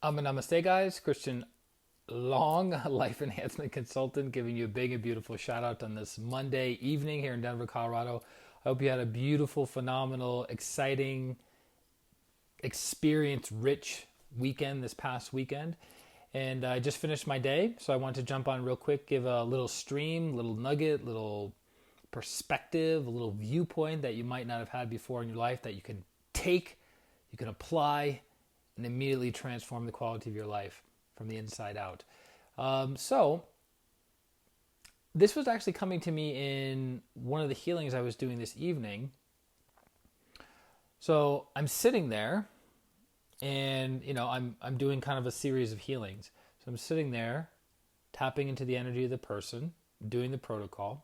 Namaste, guys. Christian Long, life enhancement consultant, giving you a big and beautiful shout out on this Monday evening here in Denver, Colorado. I hope you had a beautiful, phenomenal, exciting, experience rich weekend this past weekend. And I just finished my day, so I want to jump on real quick, give a little stream, little nugget, little perspective, a little viewpoint that you might not have had before in your life that you can take, you can apply, and immediately transform the quality of your life from the inside out. So this was actually coming to me in one of the healings I was doing this evening. So I'm sitting there and, I'm doing kind of a series of healings. So I'm sitting there tapping into the energy of the person, doing the protocol.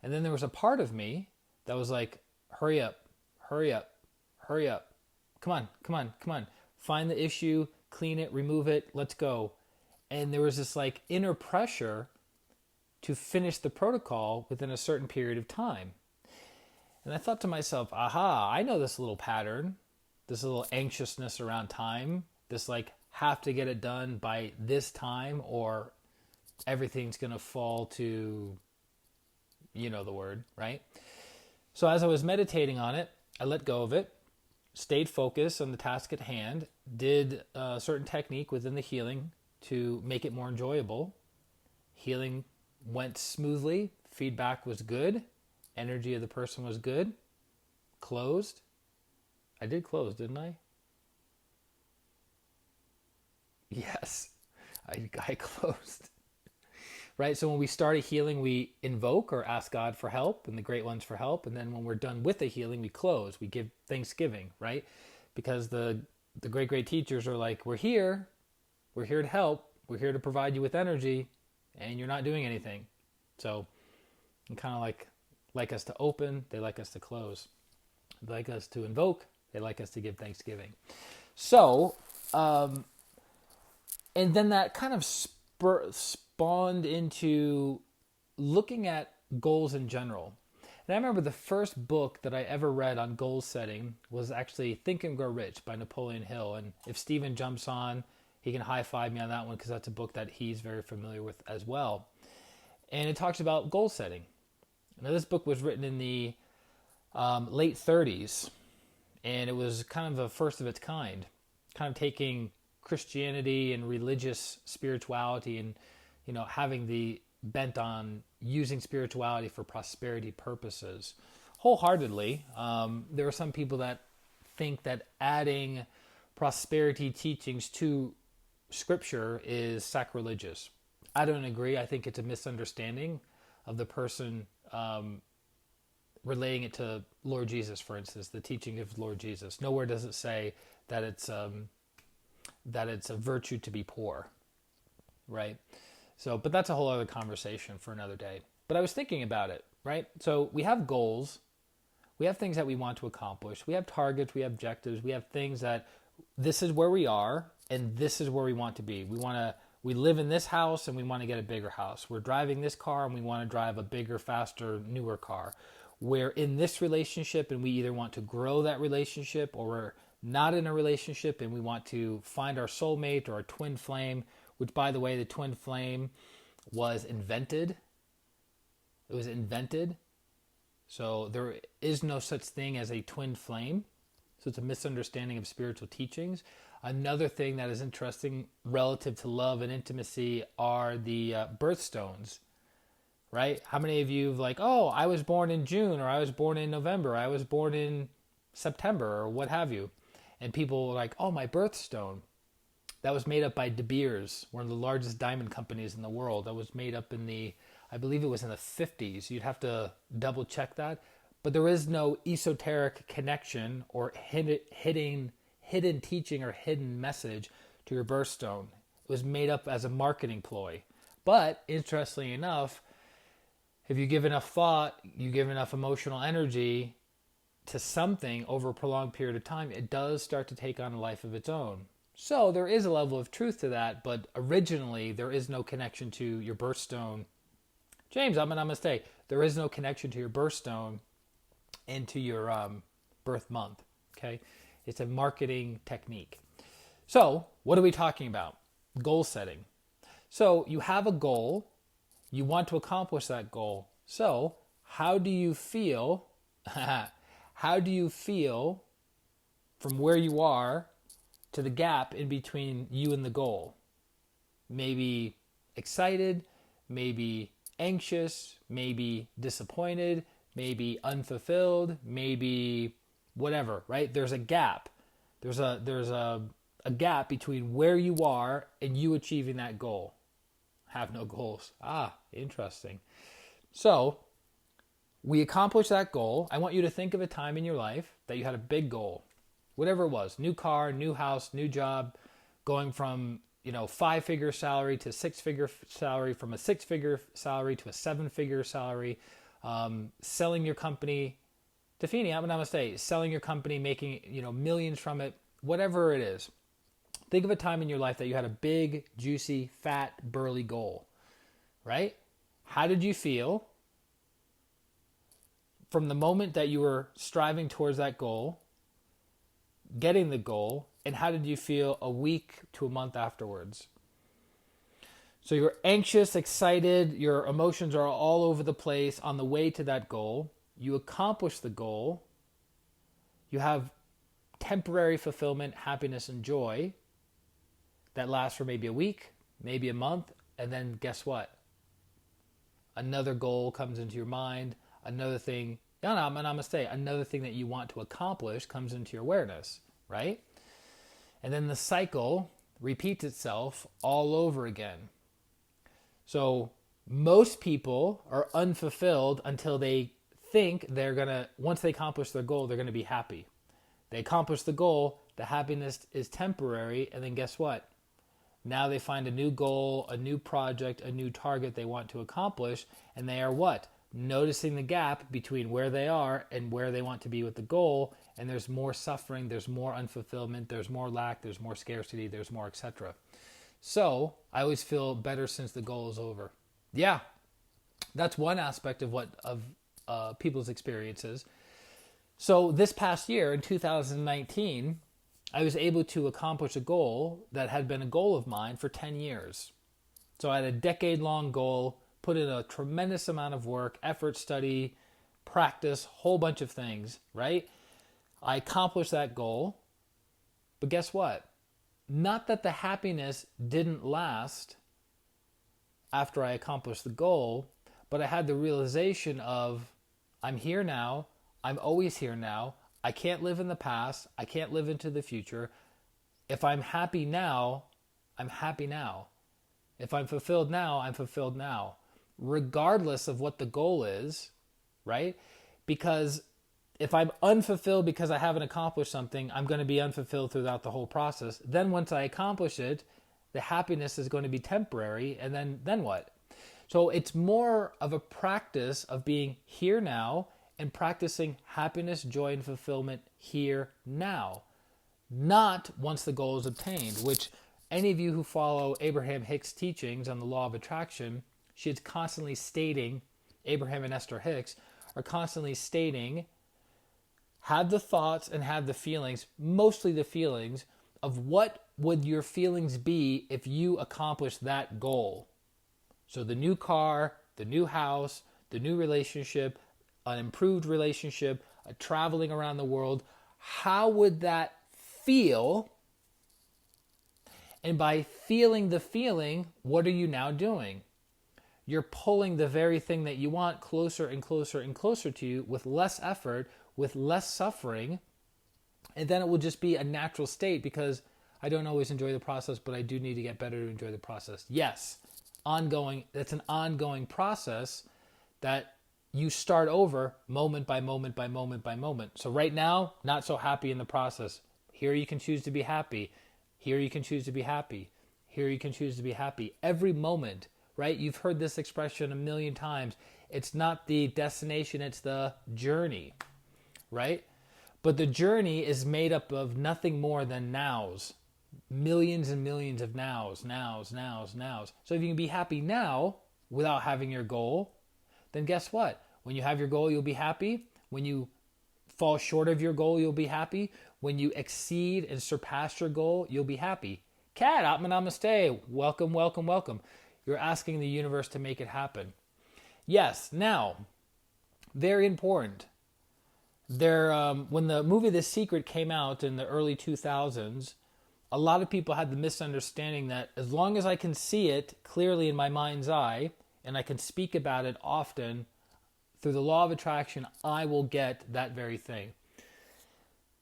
And then there was a part of me that was like, hurry up, hurry up, hurry up. Come on, come on, come on. Find the issue, clean it, remove it, let's go. And there was this like inner pressure to finish the protocol within a certain period of time. And I thought to myself, aha, I know this little pattern, this little anxiousness around time, this like have to get it done by this time or everything's going to fall to, the word, right? So as I was meditating on it, I let go of it, stayed focused on the task at hand, did a certain technique within the healing to make it more enjoyable. Healing went smoothly, feedback was good, energy of the person was good, closed. I did close, didn't I? Yes, I closed. Right? So when we start a healing, we invoke or ask God for help and the great ones for help. And then when we're done with the healing, we close. We give thanksgiving, right? Because the great teachers are like, we're here to help. We're here to provide you with energy and you're not doing anything. So kind of like us to open, they like us to close. They like us to invoke, they like us to give thanksgiving. So, and then that kind of spawned into looking at goals in general. And I remember the first book that I ever read on goal setting was actually Think and Grow Rich by Napoleon Hill. And if Steven jumps on, he can high five me on that one because that's a book that he's very familiar with as well. And it talks about goal setting. Now this book was written in the late 30s, and it was kind of the first of its kind of taking Christianity and religious spirituality and having the bent on using spirituality for prosperity purposes wholeheartedly. There are some people that think that adding prosperity teachings to scripture is sacrilegious. I don't agree. I think it's a misunderstanding of the person relating it to Lord Jesus, for instance, the teaching of Lord Jesus. Nowhere does it say that it's a virtue to be poor, right? So, but that's a whole other conversation for another day. But I was thinking about it, right? So we have goals, we have things that we want to accomplish, we have targets, we have objectives, we have things that this is where we are and this is where we want to be. We live in this house and we want to get a bigger house. We're driving this car and we want to drive a bigger, faster, newer car. We're in this relationship and we either want to grow that relationship or we're not in a relationship and we want to find our soulmate or our twin flame, which, by the way, the twin flame was invented. It was invented. So there is no such thing as a twin flame. So it's a misunderstanding of spiritual teachings. Another thing that is interesting relative to love and intimacy are the birthstones, right? How many of you have like, oh, I was born in June, or I was born in November, I was born in September, or what have you. And people were like, oh, my birthstone. That was made up by De Beers, one of the largest diamond companies in the world. That was made up I believe it was in the 50s. You'd have to double check that. But there is no esoteric connection or hidden teaching or hidden message to your birthstone. It was made up as a marketing ploy. But interestingly enough, if you give enough thought, you give enough emotional energy to something over a prolonged period of time, it does start to take on a life of its own. So there is a level of truth to that, but originally there is no connection to your birthstone. James, I'm a mistake. There is no connection to your birthstone and to your birth month. Okay, it's a marketing technique. So, what are we talking about? Goal setting. So, you have a goal, you want to accomplish that goal. So, how do you feel? How do you feel from where you are to the gap in between you and the goal? Maybe excited, maybe anxious, maybe disappointed, maybe unfulfilled, maybe whatever, right? There's a gap. There's a gap between where you are and you achieving that goal. Have no goals. Interesting. So, we accomplish that goal. I want you to think of a time in your life that you had a big goal. Whatever it was, new car, new house, new job, going from, 5-figure salary to 6-figure salary, from a 6-figure salary to a 7-figure salary, selling your company, Tafini, I'm going to say, selling your company, making, millions from it, whatever it is. Think of a time in your life that you had a big, juicy, fat, burly goal, right? How did you feel from the moment that you were striving towards that goal, getting the goal, and how did you feel a week to a month afterwards? So you're anxious, excited, your emotions are all over the place on the way to that goal. You accomplish the goal. You have temporary fulfillment, happiness, and joy that lasts for maybe a week, maybe a month, and then guess what? Another goal comes into your mind, another thing, I'm going to say, another thing that you want to accomplish comes into your awareness, right? And then the cycle repeats itself all over again. So most people are unfulfilled until they think once they accomplish their goal, they're going to be happy. They accomplish the goal, the happiness is temporary, and then guess what? Now they find a new goal, a new project, a new target they want to accomplish, and they are what? Noticing the gap between where they are and where they want to be with the goal, and there's more suffering, there's more unfulfillment, there's more lack, there's more scarcity, there's more etc. So I always feel better since the goal is over. Yeah, that's one aspect of people's experiences. So this past year, in 2019, I was able to accomplish a goal that had been a goal of mine for 10 years. So I had a decade-long goal, put in a tremendous amount of work, effort, study, practice, whole bunch of things, right? I accomplished that goal, but guess what? Not that the happiness didn't last after I accomplished the goal, but I had the realization of, I'm here now, I'm always here now, I can't live in the past, I can't live into the future. If I'm happy now, I'm happy now. If I'm fulfilled now, I'm fulfilled now. Regardless of what the goal is, right? Because if I'm unfulfilled because I haven't accomplished something, I'm going to be unfulfilled throughout the whole process. Then once I accomplish it, the happiness is going to be temporary, and then what? So it's more of a practice of being here now and practicing happiness, joy, and fulfillment here now. Not once the goal is obtained, which any of you who follow Abraham Hicks' teachings on the law of attraction, she is constantly stating, Abraham and Esther Hicks are constantly stating, have the thoughts and have the feelings, mostly the feelings, of what would your feelings be if you accomplished that goal. So the new car, the new house, the new relationship, an improved relationship, traveling around the world, how would that feel? And by feeling the feeling, what are you now doing? You're pulling the very thing that you want closer and closer and closer to you with less effort, with less suffering, and then it will just be a natural state, because I don't always enjoy the process, but I do need to get better to enjoy the process. Yes, ongoing. That's an ongoing process that you start over moment by moment by moment by moment. So right now, not so happy in the process. Here you can choose to be happy. Here you can choose to be happy. Here you can choose to be happy. Every moment, right? You've heard this expression a million times. It's not the destination, it's the journey, right? But the journey is made up of nothing more than nows. Millions and millions of nows. So if you can be happy now without having your goal, then guess what? When you have your goal, you'll be happy. When you fall short of your goal, you'll be happy. when you exceed and surpass your goal, you'll be happy. Kat, Atman Namaste. Welcome, welcome, welcome. You're asking the universe to make it happen. Yes, now, very important. When the movie The Secret came out in the early 2000s, a lot of people had the misunderstanding that as long as I can see it clearly in my mind's eye, and I can speak about it often, through the law of attraction, I will get that very thing.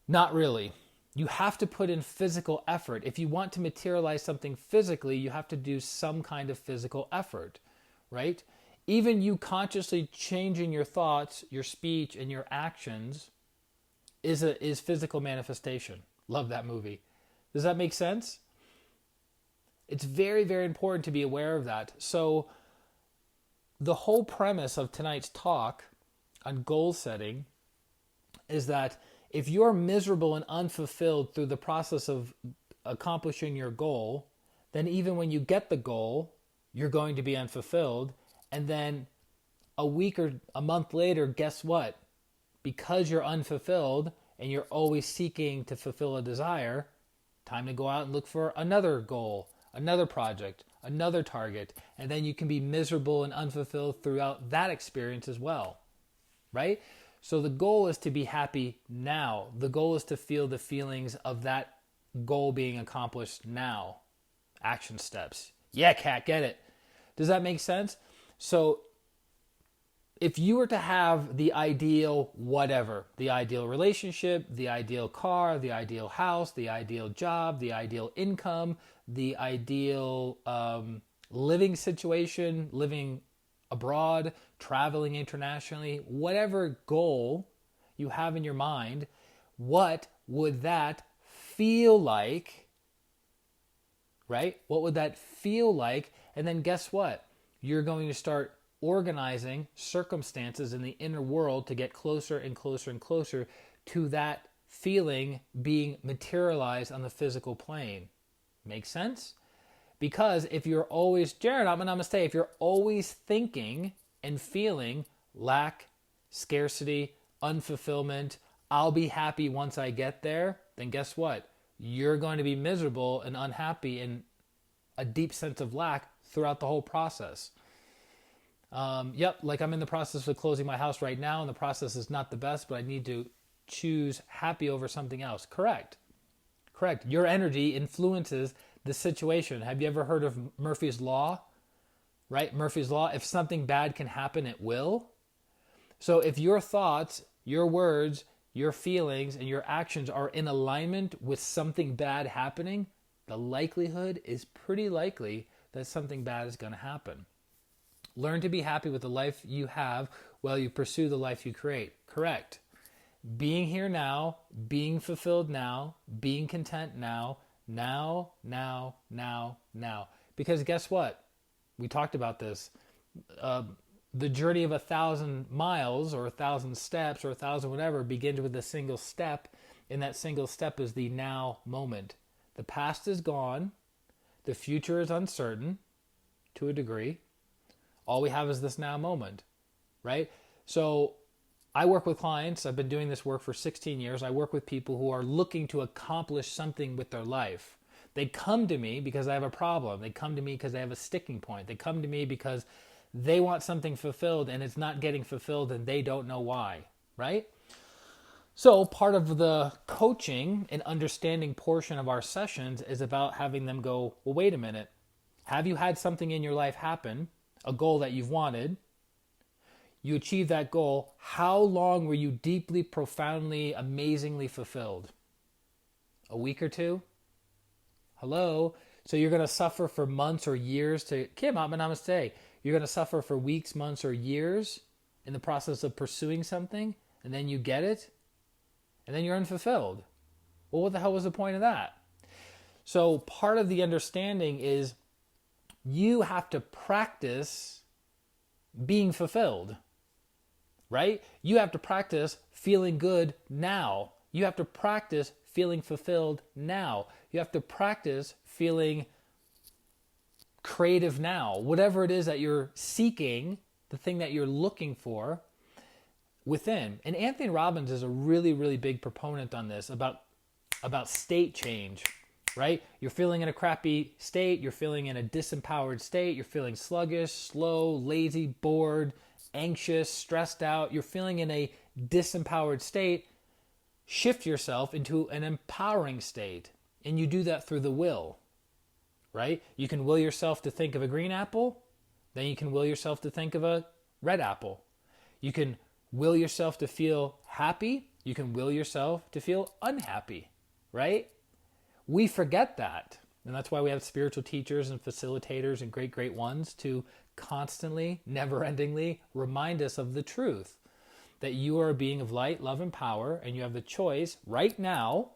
Not really. You have to put in physical effort. If you want to materialize something physically, you have to do some kind of physical effort, right? Even you consciously changing your thoughts, your speech, and your actions is physical manifestation. Love that movie. Does that make sense? It's very, very important to be aware of that. So the whole premise of tonight's talk on goal setting is that if you're miserable and unfulfilled through the process of accomplishing your goal, then even when you get the goal, you're going to be unfulfilled. And then a week or a month later, guess what? Because you're unfulfilled and you're always seeking to fulfill a desire, time to go out and look for another goal, another project, another target. And then you can be miserable and unfulfilled throughout that experience as well, right? So the goal is to be happy now. The goal is to feel the feelings of that goal being accomplished now. Action steps. Yeah, Kat, get it. Does that make sense? So if you were to have the ideal whatever, the ideal relationship, the ideal car, the ideal house, the ideal job, the ideal income, the ideal living situation, living abroad, traveling internationally, whatever goal you have in your mind, what would that feel like, right? What would that feel like? And then guess what? You're going to start organizing circumstances in the inner world to get closer and closer and closer to that feeling being materialized on the physical plane. Make sense? Because if you're always, Jared, I'm going to stay. If you're always thinking and feeling lack, scarcity, unfulfillment, I'll be happy once I get there, then guess what? You're going to be miserable and unhappy and a deep sense of lack throughout the whole process. Like I'm in the process of closing my house right now, and the process is not the best, but I need to choose happy over something else. Correct. Your energy influences the situation. Have you ever heard of Murphy's Law? Right? Murphy's Law, if something bad can happen, it will. So if your thoughts, your words, your feelings, and your actions are in alignment with something bad happening, the likelihood is pretty likely that something bad is going to happen. Learn to be happy with the life you have while you pursue the life you create. Correct. Being here now, being fulfilled now, being content now. Because guess what? We talked about this. The journey of 1,000 miles or 1,000 steps or 1,000 whatever begins with a single step. And that single step is the now moment. The past is gone. The future is uncertain to a degree. All we have is this now moment, right? So I work with clients. I've been doing this work for 16 years. I work with people who are looking to accomplish something with their life. They come to me because I have a problem. They come to me because they have a sticking point. They come to me because they want something fulfilled and it's not getting fulfilled and they don't know why, right? So part of the coaching and understanding portion of our sessions is about having them go, well, wait a minute. Have you had something in your life happen, a goal that you've wanted? You achieved that goal. How long were you deeply, profoundly, amazingly fulfilled? A week or two? Hello? So you're going to suffer for months or years to... Kim, namaste. You're going to suffer for weeks, months, or years in the process of pursuing something, and then you get it, and then you're unfulfilled. Well, what the hell was the point of that? So part of the understanding is you have to practice being fulfilled, right? You have to practice feeling good now. You have to practice feeling fulfilled now. You have to practice feeling creative now. Whatever it is that you're seeking, the thing that you're looking for within. And Anthony Robbins is a really, really big proponent on this about about state change, right? You're feeling in a crappy state. You're feeling in a disempowered state. You're feeling sluggish, slow, lazy, bored, anxious, stressed out. You're feeling in a disempowered state. Shift yourself into an empowering state. And you do that through the will, right? You can will yourself to think of a green apple. Then you can will yourself to think of a red apple. You can will yourself to feel happy. You can will yourself to feel unhappy, right? We forget that. And that's why we have spiritual teachers and facilitators and great, great ones to constantly, never-endingly remind us of the truth that you are a being of light, love, and power, and you have the choice right now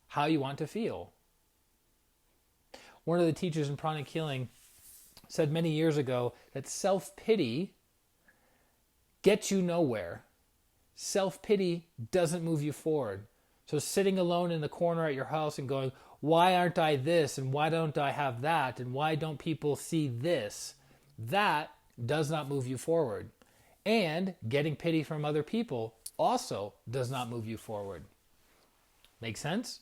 how you want to feel. One of the teachers in pranic healing said many years ago that self-pity gets you nowhere. Self-pity doesn't move you forward. So sitting alone in the corner at your house and going, why aren't I this? And why don't I have that? And why don't people see this? That does not move you forward. And getting pity from other people also does not move you forward. Make sense?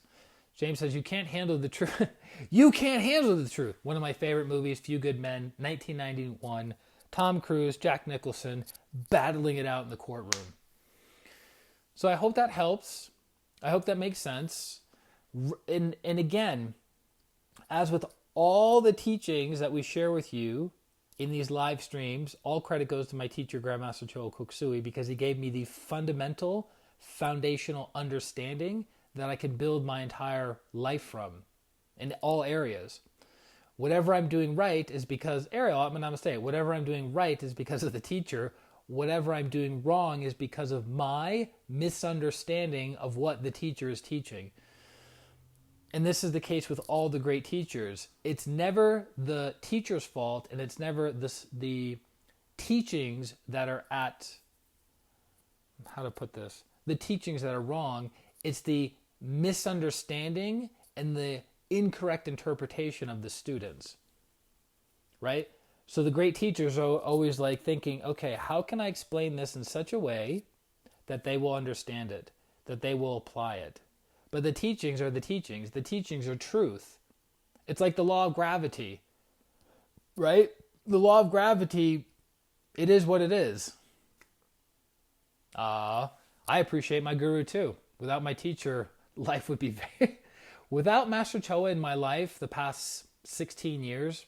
James says, you can't handle the truth. You can't handle the truth. One of my favorite movies, Few Good Men, 1991. Tom Cruise, Jack Nicholson, battling it out in the courtroom. So I hope that helps. I hope that makes sense. And again, as with all the teachings that we share with you in these live streams, all credit goes to my teacher, Grandmaster Choa Koksui, because he gave me the fundamental, foundational understanding that I can build my entire life from in all areas. Whatever I'm doing right is because, Ariel, I'm going to say, whatever I'm doing right is because of the teacher. Whatever I'm doing wrong is because of my misunderstanding of what the teacher is teaching. And this is the case with all the great teachers. It's never the teacher's fault, and it's never the teachings that are the teachings that are wrong. It's the misunderstanding and the incorrect interpretation of the students, right? So the great teachers are always like thinking, okay, how can I explain this in such a way that they will understand it, that they will apply it? But the teachings are the teachings. The teachings are truth. It's like the law of gravity, right? The law of gravity, it is what it is. I appreciate my guru too. Without my teacher, life would be very... Without Master Choa in my life the past 16 years,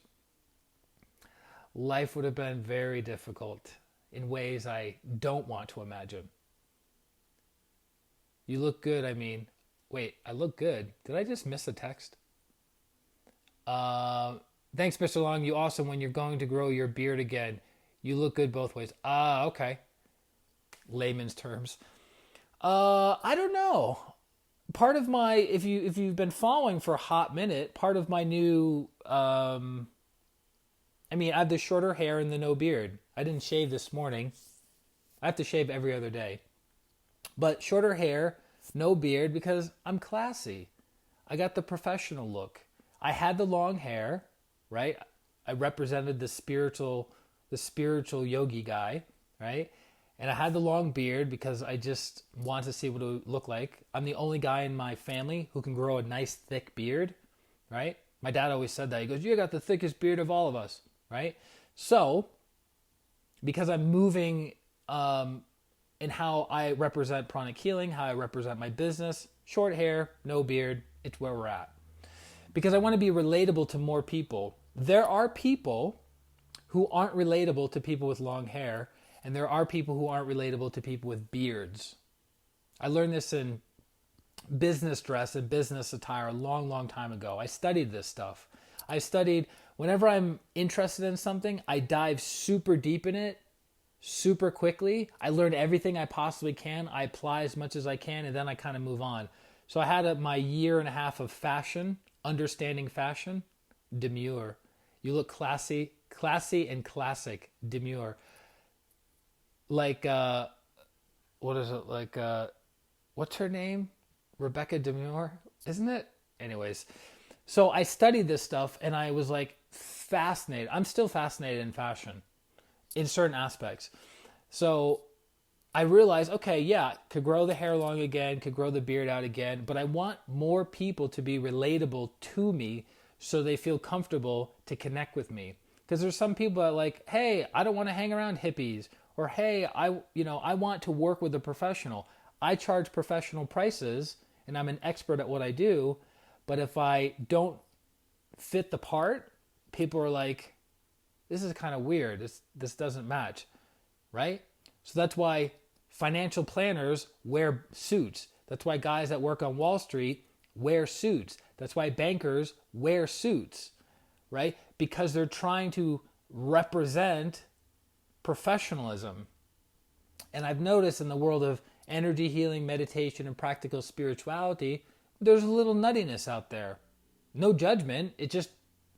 life would have been very difficult in ways I don't want to imagine. You look good, Wait, I look good. Did I just miss a text? Thanks, Mr. Long. You awesome when you're going to grow your beard again. You look good both ways. Okay. Layman's terms. I don't know. Part of my, if you've been following for a hot minute, part of my new, I have the shorter hair and the no beard. I didn't shave this morning. I have to shave every other day. But shorter hair, no beard, because I'm classy. I got the professional look. I had the long hair, right? I represented the spiritual yogi guy, right? And I had the long beard because I just wanted to see what it would look like. I'm the only guy in my family who can grow a nice thick beard, right? My dad always said that. He goes, you got the thickest beard of all of us, right? So, because I'm moving in how I represent pranic healing, how I represent my business, short hair, no beard, it's where we're at. Because I want to be relatable to more people. There are people who aren't relatable to people with long hair, and there are people who aren't relatable to people with beards. I learned this in business dress and business attire a long, long time ago. I studied this stuff. Whenever I'm interested in something, I dive super deep in it, super quickly. I learn everything I possibly can. I apply as much as I can, and then I kind of move on. So I had my year and a half of fashion, understanding fashion, demure. You look classy and classic, demure. Like, what is it? Like, what's her name? Rebecca Demure, isn't it? Anyways, so I studied this stuff and I was like fascinated. I'm still fascinated in fashion in certain aspects. So I realized, okay, yeah, could grow the hair long again, could grow the beard out again, but I want more people to be relatable to me so they feel comfortable to connect with me. Because there's some people that are like, hey, I don't want to hang around hippies, or hey, I want to work with a professional. I charge professional prices and I'm an expert at what I do, but if I don't fit the part, people are like, this is kind of weird. This doesn't match, right? So that's why financial planners wear suits. That's why guys that work on Wall Street wear suits. That's why bankers wear suits, right? Because they're trying to represent professionalism. And I've noticed in the world of energy healing, meditation, and practical spirituality, there's a little nuttiness out there. No judgment. It just,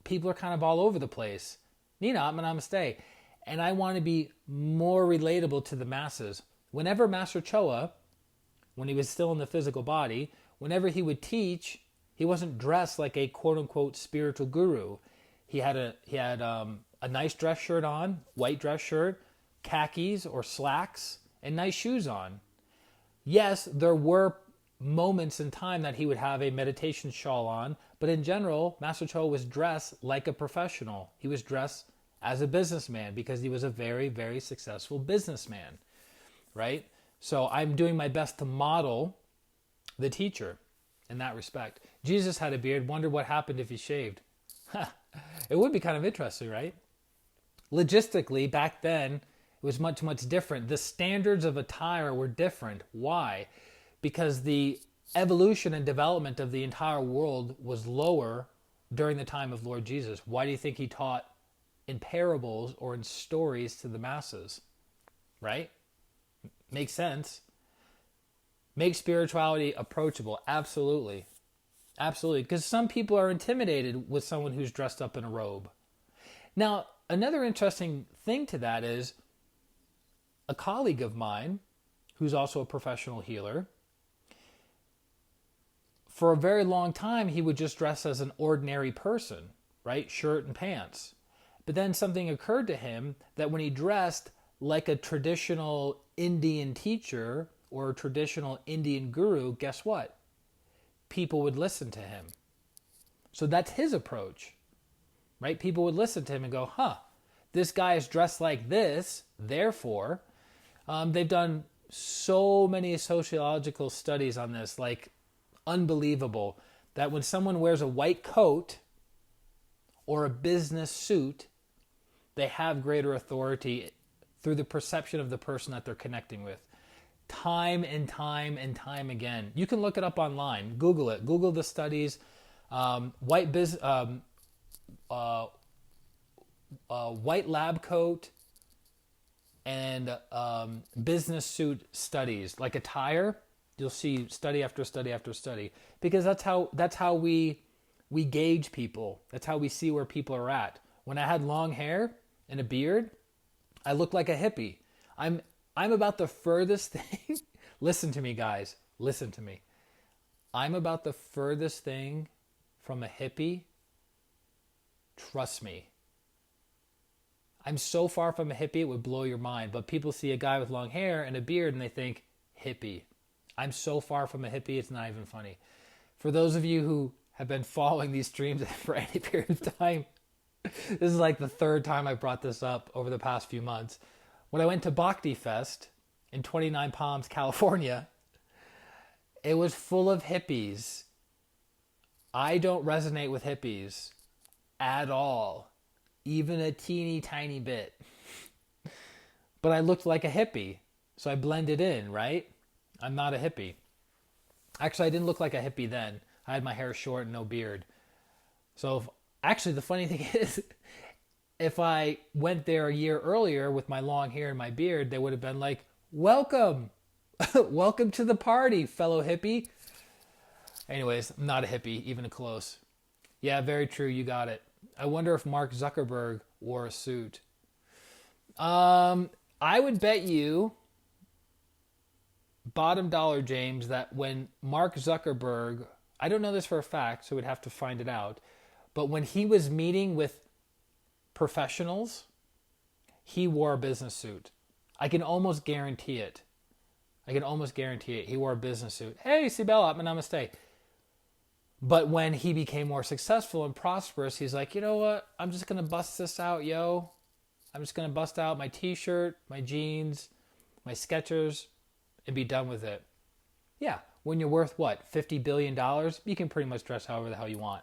people are kind of all over the place. Nina, namaste. And I want to be more relatable to the masses. Whenever Master Choa, when he was still in the physical body, whenever he would teach, he wasn't dressed like a quote-unquote spiritual guru. He had a nice dress shirt on, white dress shirt, khakis or slacks, and nice shoes on. Yes, there were moments in time that he would have a meditation shawl on, but in general, Master Choa was dressed like a professional. He was dressed as a businessman because he was a very, very successful businessman, right? So I'm doing my best to model the teacher in that respect. Jesus had a beard. Wonder what happened if he shaved. It would be kind of interesting, right? Logistically, back then, it was much, much different. The standards of attire were different. Why? Because the evolution and development of the entire world was lower during the time of Lord Jesus. Why do you think he taught in parables or in stories to the masses? Right? Makes sense. Make spirituality approachable. Absolutely. Absolutely. Because some people are intimidated with someone who's dressed up in a robe. Now, another interesting thing to that is a colleague of mine, who's also a professional healer, for a very long time, he would just dress as an ordinary person, right? Shirt and pants. But then something occurred to him that when he dressed like a traditional Indian teacher or a traditional Indian guru, guess what? People would listen to him. So that's his approach, right? People would listen to him and go, this guy is dressed like this, therefore, they've done so many sociological studies on this, like unbelievable, that when someone wears a white coat or a business suit, they have greater authority through the perception of the person that they're connecting with. Time and time and time again. You can look it up online. Google it. Google the studies. White lab coat and business suit studies, like attire. You'll see study after study after study, because that's how we gauge people. That's how we see where people are at. When I had long hair and a beard, I looked like a hippie. I'm about the furthest thing. Listen to me, guys. Listen to me. I'm about the furthest thing from a hippie. Trust me. I'm so far from a hippie, it would blow your mind. But people see a guy with long hair and a beard and they think, hippie. I'm so far from a hippie, it's not even funny. For those of you who have been following these streams for any period of time, this is like the third time I brought this up over the past few months. When I went to Bhakti Fest in 29 Palms, California, it was full of hippies. I don't resonate with hippies at all, even a teeny tiny bit. But I looked like a hippie, so I blended in, right? I'm not a hippie. Actually, I didn't look like a hippie then. I had my hair short and no beard. So actually, the funny thing is, if I went there a year earlier with my long hair and my beard, they would have been like, welcome. Welcome to the party, fellow hippie. Anyways, I'm not a hippie, even close. Yeah, very true. You got it. I wonder if Mark Zuckerberg wore a suit. I would bet you, bottom dollar, James, that when Mark Zuckerberg, I don't know this for a fact, so we'd have to find it out, but when he was meeting with professionals, he wore a business suit. I can almost guarantee it. I can almost guarantee it. He wore a business suit. Hey, Sibel, Atma Namaste. But when he became more successful and prosperous, he's like, you know what? I'm just going to bust this out, yo. I'm just going to bust out my t-shirt, my jeans, my Skechers, and be done with it. Yeah, when you're worth, what, $50 billion, you can pretty much dress however the hell you want.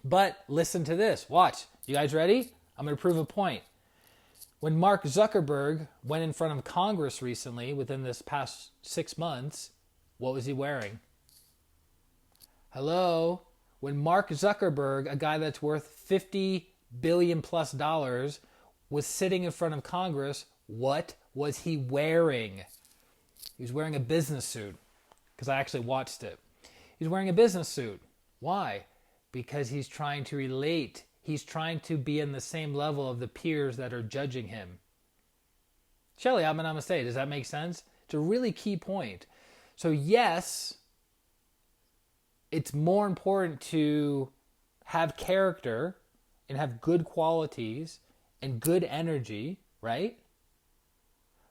But listen to this. Watch. You guys ready? I'm going to prove a point. When Mark Zuckerberg went in front of Congress recently, within this past 6 months, what was he wearing? Hello? When Mark Zuckerberg, a guy that's worth $50 billion plus dollars, was sitting in front of Congress, what was he wearing? He was wearing a business suit, because I actually watched it. He's wearing a business suit. Why? Because he's trying to relate. He's trying to be in the same level of the peers that are judging him. Shelly, I'm going to say, does that make sense? It's a really key point. So yes, it's more important to have character and have good qualities and good energy, right?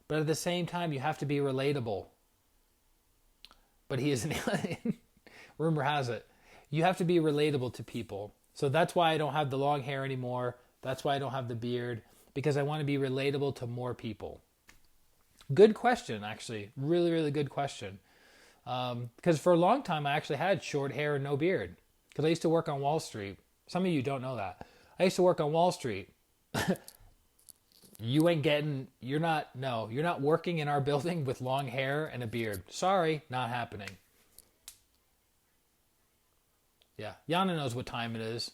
But at the same time, you have to be relatable. But he isn't. Rumor has it. You have to be relatable to people. So that's why I don't have the long hair anymore. That's why I don't have the beard. Because I want to be relatable to more people. Good question, actually. Really, really good question. Because for a long time, I actually had short hair and no beard. Because I used to work on Wall Street. Some of you don't know that. I used to work on Wall Street. You're not working in our building with long hair and a beard. Sorry, not happening. Yeah, Yana knows what time it is.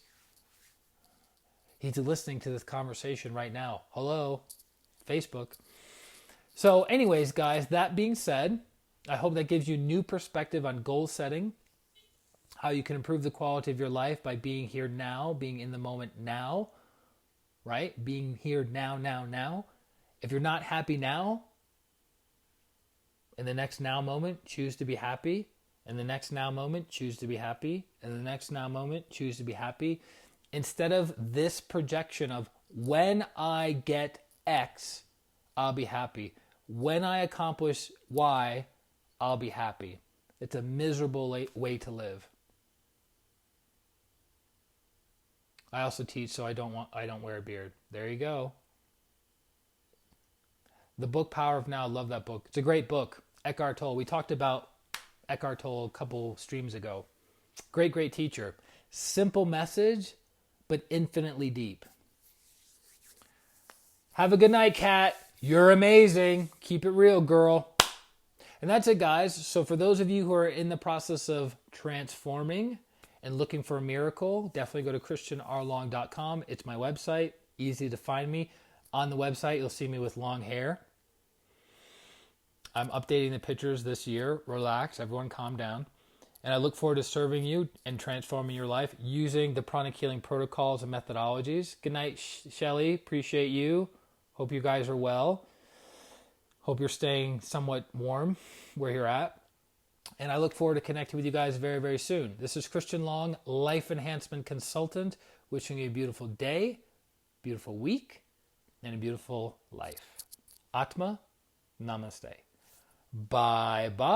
He's listening to this conversation right now. Hello, Facebook. So anyways, guys, that being said, I hope that gives you new perspective on goal setting, how you can improve the quality of your life by being here now, being in the moment now, right? Being here now. If you're not happy now, in the next now moment, choose to be happy. In the next now moment, choose to be happy. In the next now moment, choose to be happy. Instead of this projection of when I get X, I'll be happy. When I accomplish Y, I'll be happy. It's a miserable way to live. I also teach, so I don't wear a beard. There you go. The book Power of Now, love that book. It's a great book. Eckhart Tolle. We talked about Eckhart Tolle a couple streams ago. Great teacher. Simple message, but infinitely deep. Have a good night, Kat. You're amazing. Keep it real, girl. And that's it, guys. So for those of you who are in the process of transforming and looking for a miracle, definitely go to ChristianRLong.com. It's my website. Easy to find me. On the website, you'll see me with long hair. I'm updating the pictures this year. Relax. Everyone calm down. And I look forward to serving you and transforming your life using the pranic healing protocols and methodologies. Good night, Shelly. Appreciate you. Hope you guys are well. Hope you're staying somewhat warm where you're at. And I look forward to connecting with you guys very, very soon. This is Christian Long, Life Enhancement Consultant, wishing you a beautiful day, beautiful week, and a beautiful life. Atma, Namaste. Bye-bye.